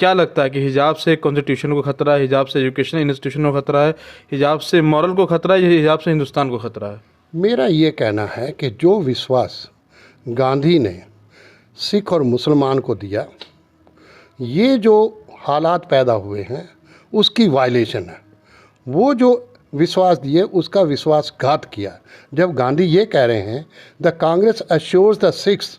क्या लगता है कि हिजाब से कॉन्स्टिट्यूशन को खतरा है, हिजाब से एजुकेशनल इंस्टीट्यूशन को खतरा है, हिजाब से मॉरल को खतरा है, या हिजाब से हिंदुस्तान को खतरा है? मेरा ये कहना है कि जो विश्वास गांधी ने सिख और मुसलमान को दिया, ये जो हालात पैदा हुए हैं उसकी वायलेशन है। वो जो विश्वास दिए उसका विश्वासघात किया। जब गांधी ये कह रहे हैं, the Congress assures the Sikhs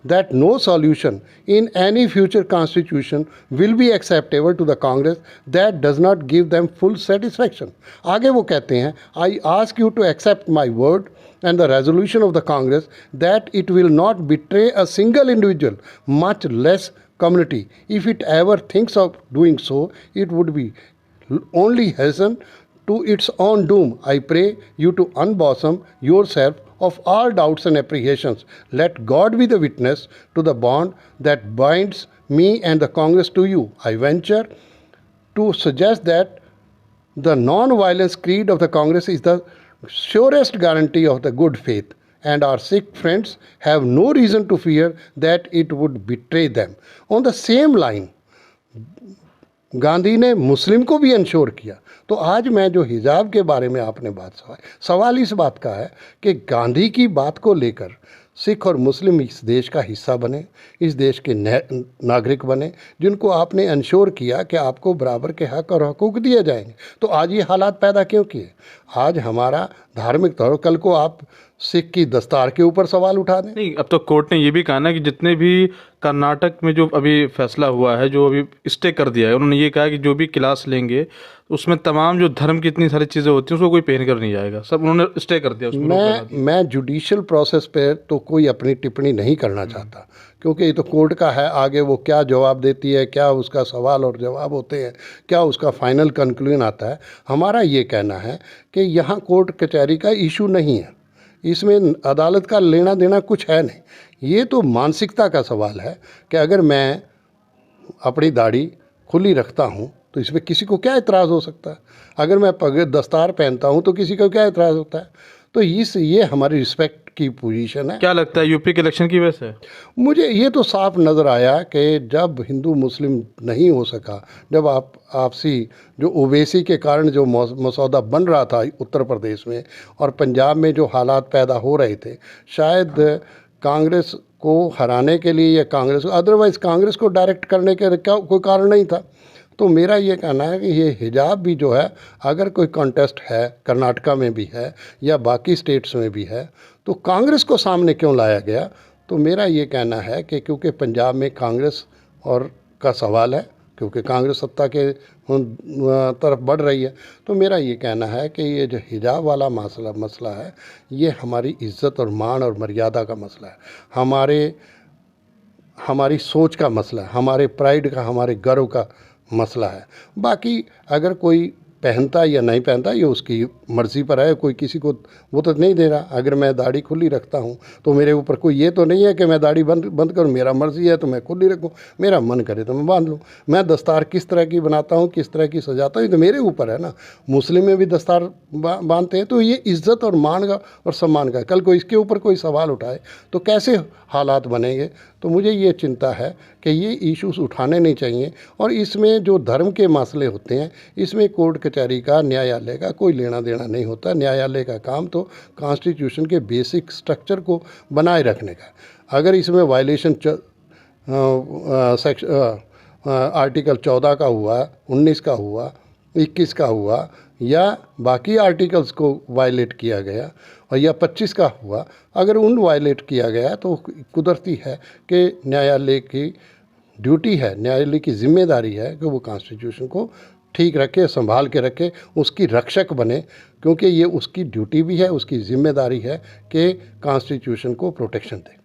that no solution in any future constitution will be acceptable to the Congress that does not give them full satisfaction. आगे वो कहते हैं, I ask you to accept my word and the resolution of the Congress that it will not betray a single individual, much less community. If it ever thinks of doing so, it would be only hasten to its own doom. I pray you to unbosom yourself of all doubts and apprehensions. Let God be the witness to the bond that binds me and the Congress to you. I venture to suggest that the non-violence creed of the Congress is the surest guarantee of the good faith, and our Sikh friends have no reason to fear that it would betray them. On the same line, Gandhi ने मुस्लिम को भी ensure किया। तो आज मैं जो हिजाब के बारे में आपने बात सवाल इस बात का है कि गांधी की बात को लेकर सिख और मुस्लिम इस देश का हिस्सा बने, इस देश के नागरिक बने, जिनको आपने इंश्योर किया कि आपको बराबर के हक और हकूक़ दिए जाएंगे। तो आज ये हालात पैदा क्यों किए? आज हमारा धार्मिक तौर, कल को आप सिख की दस्तार के ऊपर सवाल उठा दें। नहीं, अब तो कोर्ट ने ये भी कहा ना कि जितने भी कर्नाटक में जो अभी फैसला हुआ है, जो अभी स्टे कर दिया है, उन्होंने ये कहा कि जो भी क्लास लेंगे उसमें तमाम जो धर्म की इतनी सारी चीज़ें होती हैं उसको कोई पहन कर नहीं जाएगा, सब उन्होंने स्टे कर दिया। मैं जुडिशल प्रोसेस पे तो कोई अपनी टिप्पणी नहीं करना चाहता, क्योंकि ये तो कोर्ट का है। आगे वो क्या जवाब देती है, क्या उसका सवाल और जवाब होते हैं, क्या उसका फाइनल कंक्लूजन आता है। हमारा ये कहना है कि यहाँ कोर्ट कचहरी का इशू नहीं है, इसमें अदालत का लेना देना कुछ है नहीं। ये तो मानसिकता का सवाल है कि अगर मैं अपनी दाढ़ी खुली रखता हूँ तो इसमें किसी को क्या इतराज़ हो सकता है? अगर मैं दस्तार पहनता हूँ तो किसी को क्या इतराज़ होता है? तो ये हमारी रिस्पेक्ट की पोजीशन है। क्या लगता है यूपी के इलेक्शन की वजह से? मुझे ये तो साफ नज़र आया कि जब हिंदू मुस्लिम नहीं हो सका, जब आपसी जो ओवैसी के कारण जो मसौदा बन रहा था उत्तर प्रदेश में और पंजाब में जो हालात पैदा हो रहे थे, शायद कांग्रेस को हराने के लिए या कांग्रेस, अदरवाइज़ कांग्रेस को डायरेक्ट करने के क्या कोई कारण नहीं था। तो मेरा ये कहना है कि ये हिजाब भी जो है, अगर कोई कॉन्टेस्ट है, कर्नाटका में भी है या बाकी स्टेट्स में भी है, तो कांग्रेस को सामने क्यों लाया गया? तो मेरा ये कहना है कि क्योंकि पंजाब में कांग्रेस और का सवाल है, क्योंकि कांग्रेस सत्ता के तरफ बढ़ रही है। तो मेरा ये कहना है कि ये जो हिजाब वाला मसला है, ये हमारी इज़्ज़त और मान और मर्यादा का मसला है, हमारी सोच का मसला है, हमारे प्राइड का, हमारे गर्व का मसला है। बाकी अगर कोई पहनता या नहीं पहनता ये उसकी मर्ज़ी पर है, कोई किसी को वो तो नहीं दे रहा। अगर मैं दाढ़ी खुली रखता हूँ तो मेरे ऊपर कोई ये तो नहीं है कि मैं दाढ़ी बंद करूँ, मेरा मर्ज़ी है तो मैं खुली रखूँ, मेरा मन करे तो मैं बांध लूँ। मैं दस्तार किस तरह की बनाता हूँ, किस तरह की सजाता हूँ, ये तो मेरे ऊपर है ना। मुस्लिम में भी दस्तार बांधते हैं, तो ये इज़्ज़त और मान का और सम्मान का। कल को इसके ऊपर कोई सवाल उठाए तो कैसे हालात बनेंगे? तो मुझे ये चिंता है कि ये इश्यूज़ उठाने नहीं चाहिए, और इसमें जो धर्म के मसले होते हैं इसमें कोर्ट कचहरी का, न्यायालय का कोई लेना देना नहीं होता। न्यायालय का काम तो कॉन्स्टिट्यूशन के बेसिक स्ट्रक्चर को बनाए रखने का। अगर इसमें वायलेशन आर्टिकल 14 का हुआ, 19 का हुआ, 21 का हुआ या बाकी आर्टिकल्स को वायलेट किया गया और या 25 का हुआ, अगर उन वायलेट किया गया तो कुदरती है कि न्यायालय की ड्यूटी है, न्यायालय की जिम्मेदारी है कि वो कॉन्स्टिट्यूशन को ठीक रखे, संभाल के रखे, उसकी रक्षक बने, क्योंकि ये उसकी ड्यूटी भी है, उसकी जिम्मेदारी है कि कॉन्स्टिट्यूशन को प्रोटेक्शन दे।